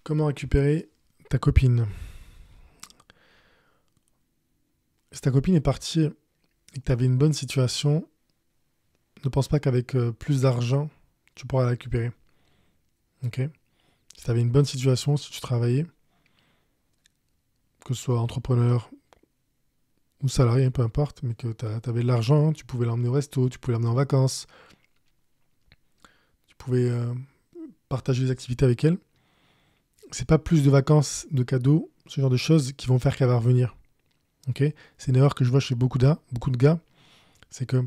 Comment récupérer ta copine? Si ta copine est partie et que tu avais une bonne situation, ne pense pas qu'avec plus d'argent, tu pourras la récupérer. Ok? Si tu avais une bonne situation, si tu travaillais, que ce soit entrepreneur ou salarié, peu importe, mais que tu avais de l'argent, tu pouvais l'emmener au resto, tu pouvais l'emmener en vacances, tu pouvais partager des activités avec elle. C'est pas plus de vacances, de cadeaux, ce genre de choses qui vont faire qu'elle va revenir. Ok? C'est une erreur que je vois chez beaucoup de gars, c'est que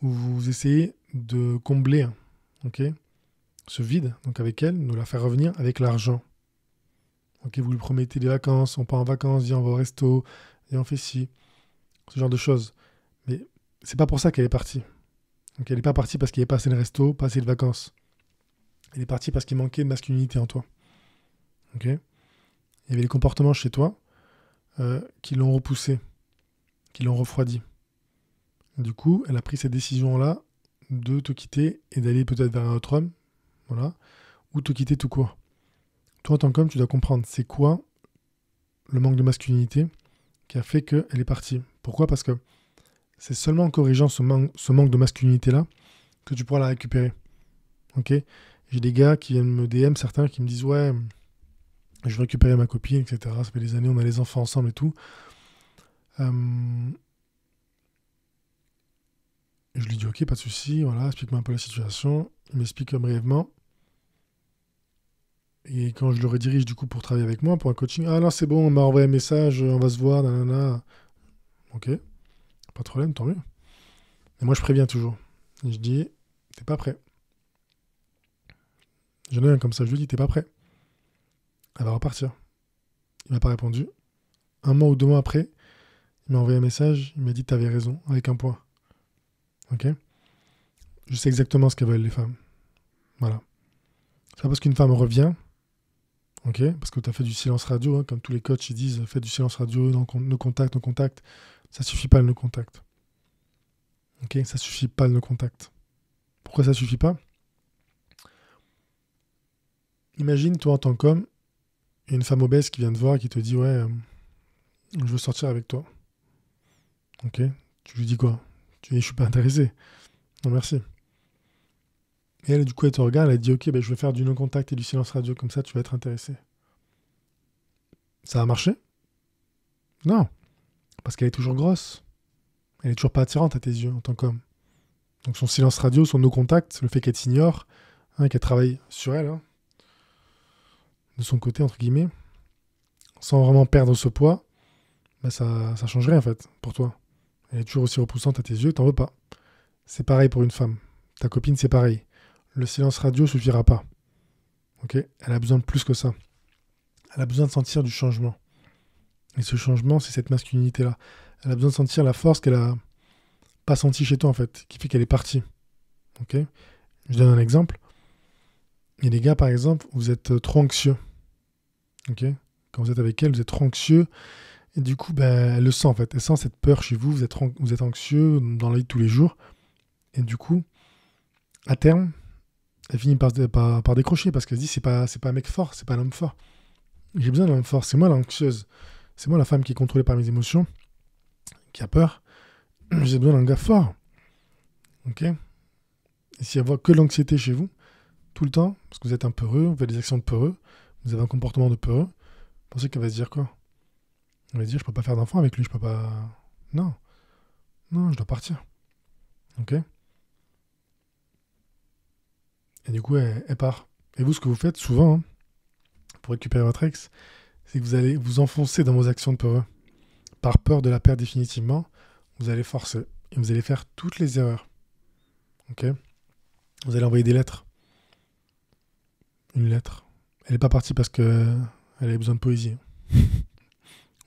vous essayez de combler, ok, ce vide, donc avec elle, de la faire revenir avec l'argent. Ok, vous lui promettez des vacances, on part en vacances, viens, on va au resto, viens, on fait ci, ce genre de choses. Mais c'est pas pour ça qu'elle est partie. Donc elle n'est pas partie parce qu'il n'y avait pas assez de resto, pas assez de vacances. Elle est partie parce qu'il manquait de masculinité en toi. Ok? Il y avait des comportements chez toi qui l'ont repoussé, qui l'ont refroidi. Du coup, elle a pris cette décision-là de te quitter et d'aller peut-être vers un autre homme, voilà, ou te quitter tout court. Toi, en tant qu'homme, tu dois comprendre c'est quoi le manque de masculinité qui a fait qu'elle est partie. Pourquoi? Parce que c'est seulement en corrigeant ce manque de masculinité-là que tu pourras la récupérer. Ok? J'ai des gars qui viennent me DM, certains qui me disent ouais, je veux récupérer ma copine, etc. Ça fait des années, on a les enfants ensemble et tout. Je lui dis ok, pas de souci, voilà, explique-moi un peu la situation. Il m'explique brièvement. Et quand je le redirige du coup pour travailler avec moi, pour un coaching, ah non, c'est bon, on m'a envoyé un message, on va se voir, nanana. Ok, pas de problème, tant mieux. Et moi, je préviens toujours. Et je dis, t'es pas prêt. J'en ai un comme ça, je lui dis, t'es pas prêt. Elle va repartir. Il m'a pas répondu. Un mois ou 2 mois après, il m'a envoyé un message, il m'a dit, t'avais raison, avec un point. Ok? Je sais exactement ce qu'elles veulent, les femmes. Voilà. C'est pas parce qu'une femme revient, ok? Parce que t'as fait du silence radio, hein, comme tous les coachs ils disent, faites du silence radio, no contact, no contact. Ça suffit pas le no contact. Ok? Ça suffit pas le no contact. Pourquoi ça suffit pas? Imagine, toi, en tant qu'homme, il y a une femme obèse qui vient te voir et qui te dit, ouais, je veux sortir avec toi. Ok? Tu lui dis quoi? Tu dis, je suis pas intéressé. Non, merci. Et elle, du coup, elle te regarde, elle dit, ok, ben, je vais faire du non-contact et du silence radio, comme ça, tu vas être intéressé. Ça a marché? Non, parce qu'elle est toujours grosse. Elle est toujours pas attirante à tes yeux en tant qu'homme. Donc son silence radio, son no-contact, le fait qu'elle t'ignore, hein, qu'elle travaille sur elle, hein, de son côté, entre guillemets, sans vraiment perdre ce poids, bah ça change rien en fait pour toi. Elle est toujours aussi repoussante à tes yeux, t'en veux pas. C'est pareil pour une femme. Ta copine, c'est pareil. Le silence radio suffira pas. Ok? Elle a besoin de plus que ça. Elle a besoin de sentir du changement. Et ce changement, c'est cette masculinité-là. Elle a besoin de sentir la force qu'elle a pas sentie chez toi, en fait, qui fait qu'elle est partie. Ok? Je donne un exemple. Il y a des gars, par exemple, vous êtes trop anxieux. Ok? Quand vous êtes avec elle, vous êtes trop anxieux. Et du coup, ben, elle le sent, en fait. Elle sent cette peur chez vous. Vous êtes anxieux dans la vie de tous les jours. Et du coup, à terme, elle finit par décrocher parce qu'elle se dit c'est pas un mec fort, c'est pas un homme fort. J'ai besoin d'un homme fort. C'est moi l'anxieuse. C'est moi la femme qui est contrôlée par mes émotions, qui a peur. J'ai besoin d'un gars fort. Ok? Et si elle voit que l'anxiété chez vous, tout le temps, parce que vous êtes un peureux, vous faites des actions de peureux, vous avez un comportement de peureux, vous pensez qu'elle va se dire quoi? Elle va se dire je peux pas faire d'enfant avec lui, je peux pas. Non, non, je dois partir. Ok? Et du coup, elle part. Et vous, ce que vous faites souvent, hein, pour récupérer votre ex, c'est que vous allez vous enfoncer dans vos actions de peureux. Par peur de la perdre définitivement, vous allez forcer. Et vous allez faire toutes les erreurs. Ok? Vous allez envoyer des lettres. Une lettre. Elle n'est pas partie parce qu'elle avait besoin de poésie.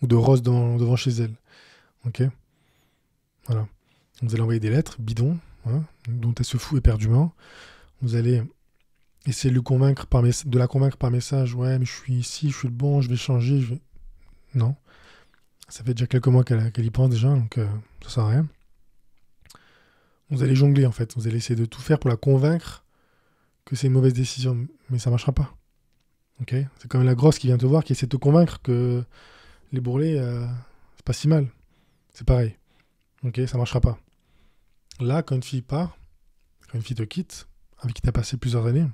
Ou de roses devant chez elle. Ok? Voilà. Vous allez envoyer des lettres bidons, hein, dont elle se fout éperdument. Vous allez essayer de la convaincre par message. Ouais, mais je suis ici, je suis le bon, je vais changer. Non. Ça fait déjà quelques mois qu'elle y pense déjà, donc ça sert à rien. Vous allez jongler en fait. Vous allez essayer de tout faire pour la convaincre que c'est une mauvaise décision, mais ça marchera pas. Ok, c'est quand même la grosse qui vient te voir, qui essaie de te convaincre que les bourrelets, c'est pas si mal. C'est pareil. Ok, ça marchera pas. Là, quand une fille part, quand une fille te quitte, avec qui tu as passé plusieurs années,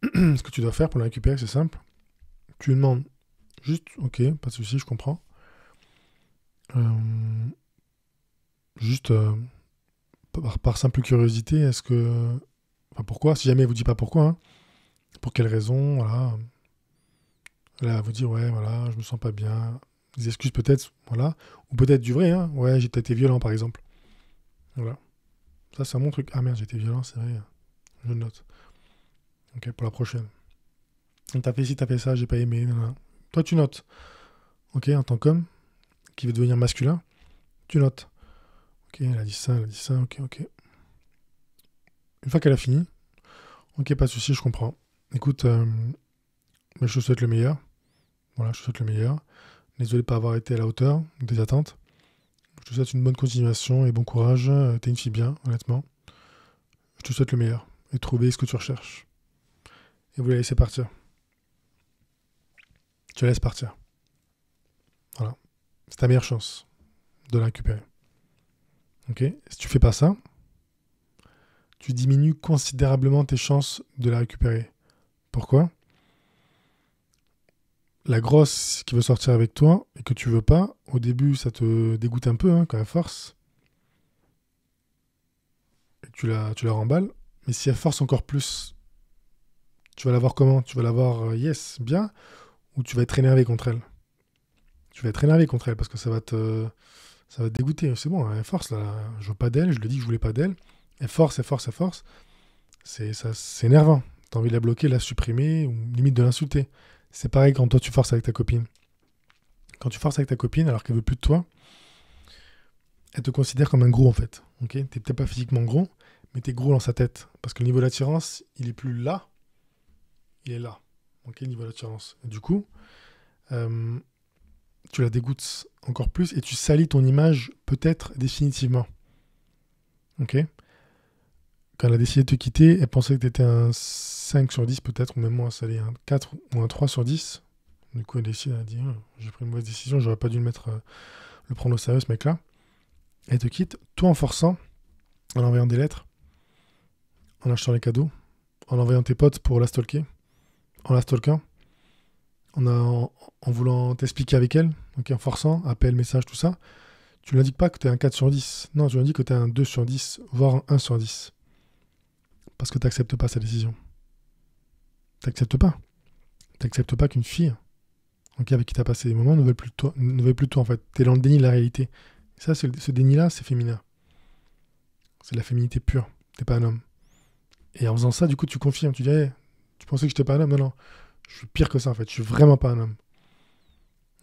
ce que tu dois faire pour la récupérer, c'est simple. Tu lui demandes juste, ok, pas de souci, je comprends. Euh, juste par simple curiosité, est-ce que. Enfin, pourquoi? Si jamais elle vous dit pas pourquoi, hein, pour quelle raison, voilà. Là, elle vous dit, ouais, voilà, je me sens pas bien. Des excuses peut-être, voilà. Ou peut-être du vrai, hein. Ouais, j'ai peut-être été violent, par exemple. Voilà. Ça, c'est un bon truc. Ah merde, j'ai été violent, c'est vrai. Je le note. Ok, pour la prochaine. T'as fait ci, t'as fait ça, j'ai pas aimé. Nan, nan. Toi, tu notes. Ok, en tant qu'homme qui veut devenir masculin, tu notes. Ok, elle a dit ça, ok, ok. Une fois qu'elle a fini, ok, pas de souci, je comprends. Écoute, je te souhaite le meilleur. Voilà, je te souhaite le meilleur. Désolé de pas avoir été à la hauteur des attentes. Je te souhaite une bonne continuation et bon courage. T'es une fille bien, honnêtement. Je te souhaite le meilleur et trouver ce que tu recherches. Et vous la laissez partir. Tu la laisses partir. Voilà. C'est ta meilleure chance de la récupérer. Ok? Si tu fais pas ça, tu diminues considérablement tes chances de la récupérer. Pourquoi? La grosse qui veut sortir avec toi et que tu veux pas, au début ça te dégoûte un peu, hein, quand elle force, et tu la remballes, mais si elle force encore plus, tu vas la voir comment? Tu vas la voir yes, bien, ou tu vas être énervé contre elle? Tu vas être énervé contre elle parce que ça va te dégoûter. C'est bon, elle force là, je veux pas d'elle, je le dis que je voulais pas d'elle. Elle force, elle force, elle force. C'est énervant. T'as envie de la bloquer, la supprimer, ou limite de l'insulter. C'est pareil quand toi tu forces avec ta copine. Quand tu forces avec ta copine alors qu'elle veut plus de toi, elle te considère comme un gros en fait. Ok, t'es peut-être pas physiquement gros, mais t'es gros dans sa tête. Parce que le niveau d'attirance, il est plus là, il est là. Ok, le niveau d'attirance. Et du coup, euh, tu la dégoûtes encore plus et tu salis ton image peut-être définitivement. Ok. Quand elle a décidé de te quitter, elle pensait que tu étais un 5 sur 10 peut-être, ou même moins salé, un 4 ou un 3 sur 10. Du coup, elle a dit, j'ai pris une mauvaise décision, j'aurais pas dû le prendre au sérieux, ce mec-là. Elle te quitte, toi en forçant, en envoyant des lettres, en achetant les cadeaux, en envoyant tes potes pour la stalker, en la stalkant, en voulant t'expliquer avec elle, ok, en forçant, appel, message, tout ça. Tu ne lui indiques pas que tu es un 4 sur 10. Non, tu lui indiques que tu es un 2 sur 10, voire un 1 sur 10. Parce que tu n'acceptes pas sa décision. Tu n'acceptes pas. Tu n'acceptes pas qu'une fille, ok, avec qui tu as passé des moments, ne veut plus de toi, ne veut plus de toi en fait. Tu es dans le déni de la réalité. Et ça, ce déni-là, c'est féminin. C'est de la féminité pure. T'es pas un homme. Et en faisant ça, du coup, tu confirmes. Tu dis, hey, tu pensais que j'étais pas un homme? Non, non. Je suis pire que ça en fait. Je suis vraiment pas un homme.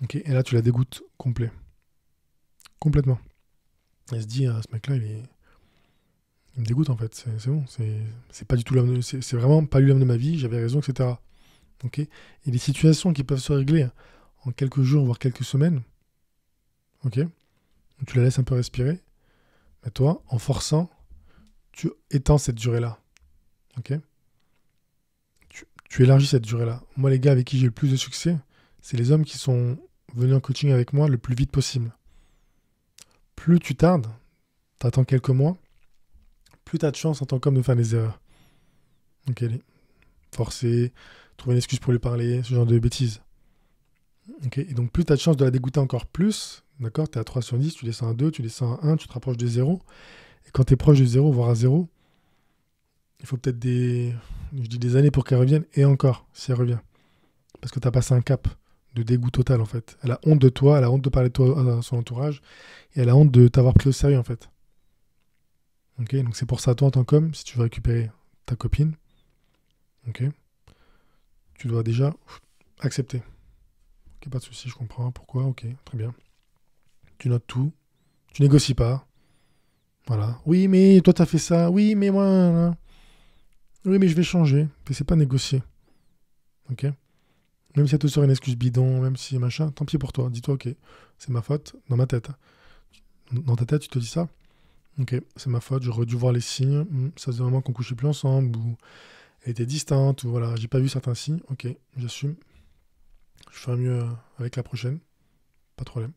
Ok. Et là, tu la dégoûtes complet. Complètement. Elle se dit, ce mec-là, il me dégoûte en fait. C'est bon. C'est pas du tout l'homme. C'est vraiment pas lui l'homme de ma vie. J'avais raison, etc. Ok. Et des situations qui peuvent se régler en quelques jours, voire quelques semaines. Ok. Tu la laisses un peu respirer. Mais toi, en forçant, tu étends cette durée-là. Ok. Tu élargis cette durée-là. Moi, les gars avec qui j'ai le plus de succès, c'est les hommes qui sont venus en coaching avec moi le plus vite possible. Plus tu tardes, t'attends quelques mois, plus t'as de chance en tant qu'homme de faire des erreurs. Ok, allez. Forcer, trouver une excuse pour lui parler, ce genre de bêtises. Ok, et donc plus t'as de chance de la dégoûter encore plus, d'accord, t'es à 3 sur 10, tu descends à 2, tu descends à 1, tu te rapproches de 0. Et quand t'es proche de 0, voire à 0, il faut peut-être des années pour qu'elle revienne, et encore, si elle revient. Parce que t'as passé un cap de dégoût total, en fait. Elle a honte de toi, elle a honte de parler de toi à son entourage, et elle a honte de t'avoir pris au sérieux, en fait. Ok, donc c'est pour ça, toi, en tant qu'homme, si tu veux récupérer ta copine, ok, tu dois déjà accepter. Ok, pas de souci, je comprends. Pourquoi? Ok, très bien. Tu notes tout. Tu négocies pas. Voilà. Oui, mais toi, t'as fait ça. Oui, mais moi. Là. Oui, mais je vais changer. Mais c'est pas négocier. Ok. Même si ça te sort une excuse bidon, même si machin, tant pis pour toi. Dis-toi, ok, c'est ma faute. Dans ma tête. Dans ta tête, tu te dis ça. Ok, c'est ma faute. J'aurais dû voir les signes. Ça faisait vraiment qu'on couchait plus ensemble. Ou elle était distante, ou voilà, j'ai pas vu certains signes, ok, j'assume. Je ferai mieux avec la prochaine, pas de problème.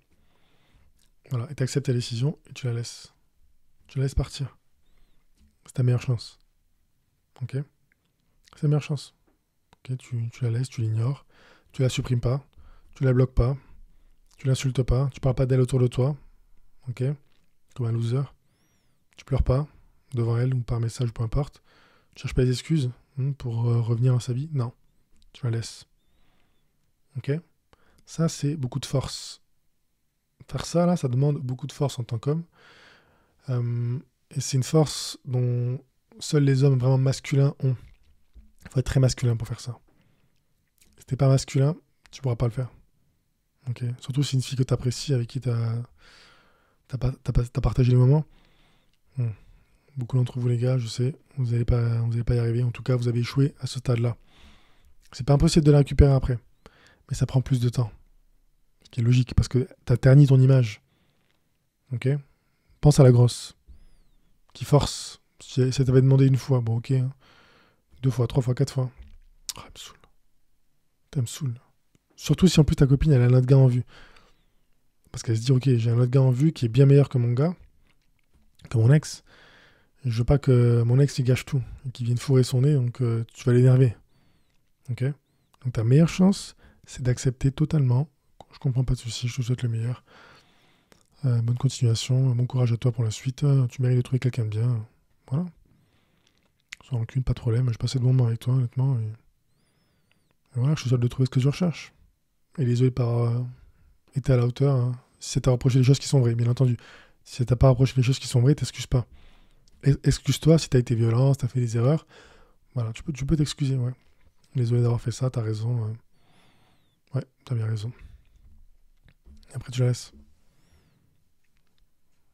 Voilà, et tu acceptes ta décision et tu la laisses. Tu la laisses partir. C'est ta meilleure chance. Ok? C'est ta meilleure chance. Ok, tu la laisses, tu l'ignores, tu la supprimes pas, tu la bloques pas, tu l'insultes pas, tu parles pas d'elle autour de toi, ok? Comme un loser. Tu pleures pas devant elle ou par message, peu importe. Tu cherches pas les excuses pour revenir dans sa vie. Non, tu la laisses. Ok? Ça, c'est beaucoup de force. Faire ça, là, ça demande beaucoup de force en tant qu'homme. Et c'est une force dont seuls les hommes vraiment masculins ont. Il faut être très masculin pour faire ça. Si t'es pas masculin, tu pourras pas le faire. Ok? Surtout si c'est une fille que tu apprécies, avec qui t'as partagé les moments. Beaucoup d'entre vous, les gars, je sais, vous allez pas y arriver. En tout cas, vous avez échoué à ce stade-là. C'est pas impossible de la récupérer après. Mais ça prend plus de temps. Ce qui est logique, parce que t'as terni ton image. Ok? Pense à la grosse. Qui force. Si ça t'avait demandé une fois, bon ok. 2 fois, 3 fois, 4 fois. Oh, elle me saoule. Elle me saoule. Surtout si en plus ta copine, elle a un autre gars en vue. Parce qu'elle se dit, ok, j'ai un autre gars en vue qui est bien meilleur que mon gars, que mon ex. Et je veux pas que mon ex il gâche tout, et qu'il vienne fourrer son nez, donc tu vas l'énerver. Ok? Donc ta meilleure chance, c'est d'accepter totalement. Je comprends pas de soucis, je te souhaite le meilleur. Bonne continuation, bon courage à toi pour la suite. Tu mérites de trouver quelqu'un de bien. Voilà. Sans rancune, pas de problème. Je passais de bons moments avec toi, honnêtement. Et voilà, je te souhaite de trouver ce que je recherche. Et désolé par été à la hauteur. Hein. Si ça t'a reproché des choses qui sont vraies, bien entendu. Si ça t'a pas reproché des choses qui sont vraies, t'excuses pas. Excuse-toi si t'as été violent, si t'as fait des erreurs. Voilà, tu peux t'excuser, ouais. Désolé d'avoir fait ça, t'as raison. Ouais, t'as bien raison. Et après, tu la laisses.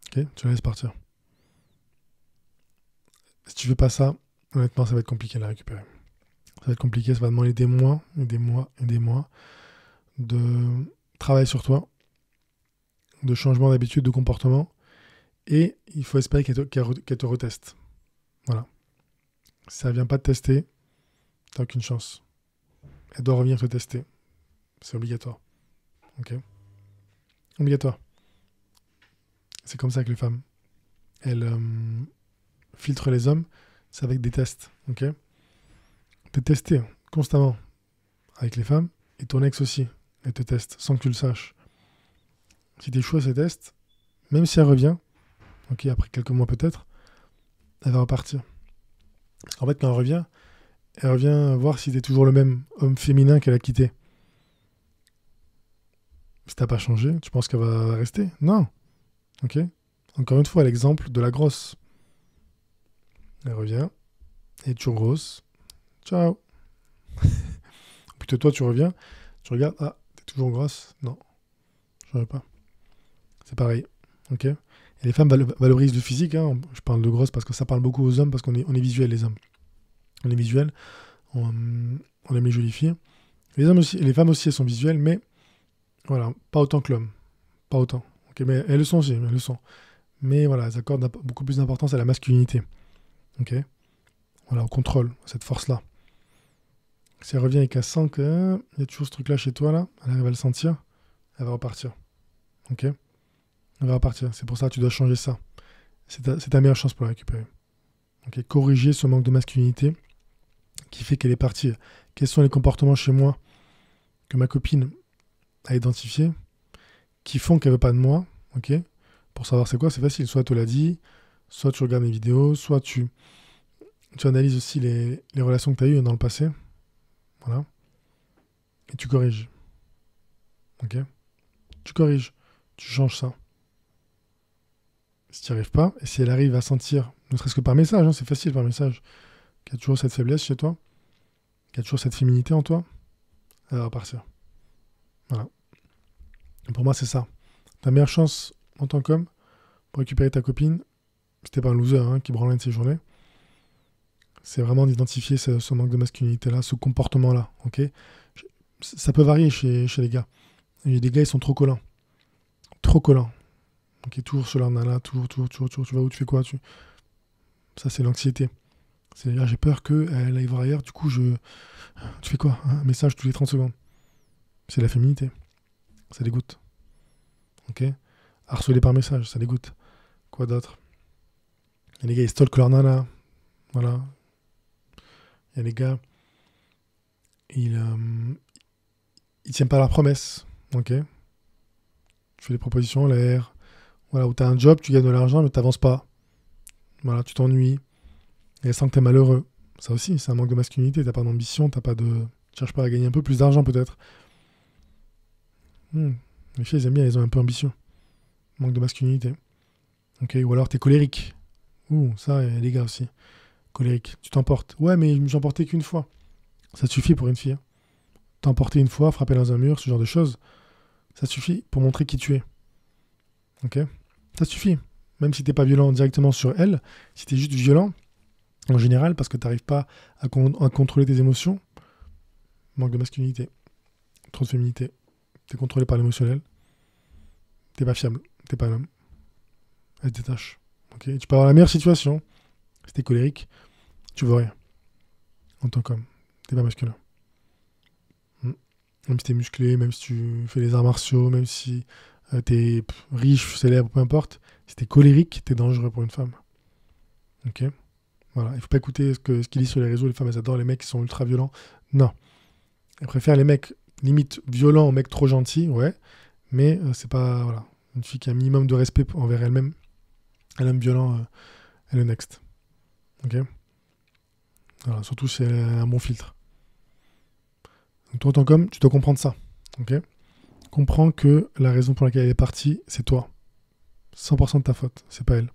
Ok? Tu la laisses partir. Si tu fais pas ça, honnêtement, ça va être compliqué de la récupérer. Ça va être compliqué, ça va demander des mois, et des mois, et des mois de travail sur toi, de changement d'habitude, de comportement. Et il faut espérer qu'elle te reteste. Voilà. Si ça vient pas te tester, t'as aucune chance. Elle doit revenir te tester. C'est obligatoire. Ok? Obligatoire. C'est comme ça que les femmes, elles filtrent les hommes. C'est avec des tests. Ok? T'es testé constamment avec les femmes. Et ton ex aussi. Elle te teste sans que tu le saches. Si tu échoues à ces tests, même si elle revient, ok, après quelques mois peut-être, elle va repartir. Parce qu'en fait, quand elle revient voir si t'es toujours le même homme féminin qu'elle a quitté. Si t'as pas changé, tu penses qu'elle va rester? Non. Ok? Encore une fois, l'exemple de la grosse. Elle revient, elle est toujours grosse. Ciao. Plutôt toi, tu reviens, tu regardes, ah, t'es toujours grosse? Non, je ne pas. C'est pareil. Ok? Et les femmes valorisent le physique. Hein. Je parle de grosse parce que ça parle beaucoup aux hommes, parce qu'on est visuel, les hommes. On est visuel. On aime les jolies filles. Les hommes aussi, les femmes aussi, elles sont visuelles, mais voilà, pas autant que l'homme. Pas autant. Ok, mais elles le sont aussi, elles le sont. Mais voilà, elles accordent beaucoup plus d'importance à la masculinité. Ok? Voilà, au contrôle, cette force-là. Si elle revient et qu'elle sent qu'il y a toujours ce truc-là chez toi, là, elle arrive à le sentir, elle va repartir. Ok? Elle va repartir. C'est pour ça que tu dois changer ça. C'est ta meilleure chance pour la récupérer. Ok? Corriger ce manque de masculinité qui fait qu'elle est partie. Quels sont les comportements chez moi que ma copine a identifiés qui font qu'elle veut pas de moi? Ok? Pour savoir c'est quoi, c'est facile. Soit tu l'as dit, soit tu regardes mes vidéos, soit tu analyses aussi les relations que tu as eues dans le passé. Voilà. Et tu corriges. Ok? Tu corriges. Tu changes ça. Si tu n'y arrives pas, et si elle arrive à sentir, ne serait-ce que par message, hein, c'est facile par message, qu'il y a toujours cette faiblesse chez toi, qu'il y a toujours cette féminité en toi, elle va repartir. Voilà. Et pour moi, c'est ça. Ta meilleure chance en tant qu'homme pour récupérer ta copine, si t'es pas un loser qui branle une de ses journées, c'est vraiment d'identifier ce manque de masculinité-là, ce comportement-là. Ok? Ça peut varier chez les gars. Et les gars, ils sont trop collants. Trop collants. Ok, toujours sur leur nana, toujours, tu vas où, tu fais quoi Ça, c'est l'anxiété. C'est j'ai peur qu'elle aille voir ailleurs, du coup tu fais quoi? Un message tous les 30 secondes. C'est la féminité. Ça dégoûte. Ok? Harceler par message, ça dégoûte. Quoi d'autre? Il y a les gars, ils stalkent leur nana. Voilà. Il y a les gars, ils tiennent pas leurs promesses. Ok? Tu fais des propositions en l'air. Voilà, où t'as un job, tu gagnes de l'argent, mais t'avances pas. Voilà, tu t'ennuies. Et elle sent que t'es malheureux. Ça aussi, c'est un manque de masculinité. T'as pas d'ambition, t'as pas de. Tu cherches pas à gagner un peu plus d'argent, peut-être. Les filles, elles aiment bien, elles ont un peu ambitieux. Manque de masculinité. Ok, ou alors t'es colérique. Ça, les gars aussi. Colérique. Tu t'emportes. Ouais, mais je me suis emporté qu'une fois. Ça te suffit pour une fille. Hein. T'emporter une fois, frapper dans un mur, ce genre de choses. Ça suffit pour montrer qui tu es. Ok? Ça suffit. Même si t'es pas violent directement sur elle, si t'es juste violent, en général, parce que t'arrives pas à contrôler tes émotions, manque de masculinité, trop de féminité, t'es contrôlé par l'émotionnel, t'es pas fiable, t'es pas un homme. Elle se détache. Ok? Tu peux avoir la meilleure situation, si t'es colérique, tu veux rien. En tant qu'homme, t'es pas masculin. Même si t'es musclé, même si tu fais les arts martiaux, même si t'es riche, célèbre, peu importe, si t'es colérique, t'es dangereux pour une femme. Ok? Voilà, il faut pas écouter ce qu'ils disent sur les réseaux, les femmes elles adorent les mecs qui sont ultra violents. Non. Elles préfèrent les mecs limite violents aux mecs trop gentils, ouais, mais c'est pas. Voilà. Une fille qui a un minimum de respect envers elle-même, elle aime violent, elle est next. Ok? Voilà, surtout si elle a un bon filtre. Donc toi, en tant qu'homme, tu dois comprendre ça. Ok? Comprends que la raison pour laquelle elle est partie, c'est toi. 100% de ta faute, c'est pas elle.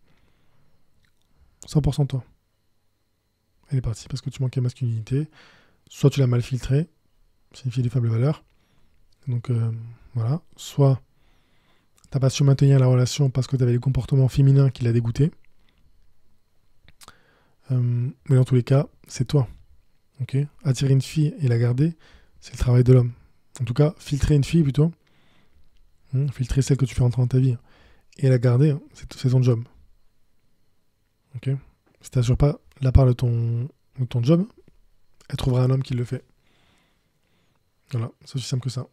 100% toi. Elle est partie parce que tu manquais de masculinité. Soit tu l'as mal filtrée, c'est une fille de faible valeur. Donc voilà. Soit t'as pas su maintenir la relation parce que tu avais des comportements féminins qui l'a dégoûté. Mais dans tous les cas, c'est toi. Ok? Attirer une fille et la garder, c'est le travail de l'homme. En tout cas, filtrer une fille plutôt. Filtrer celle que tu fais rentrer dans ta vie. Et la garder, c'est ton job. Ok? Si t'assures pas la part de ton job, elle trouvera un homme qui le fait. Voilà, c'est aussi simple que ça.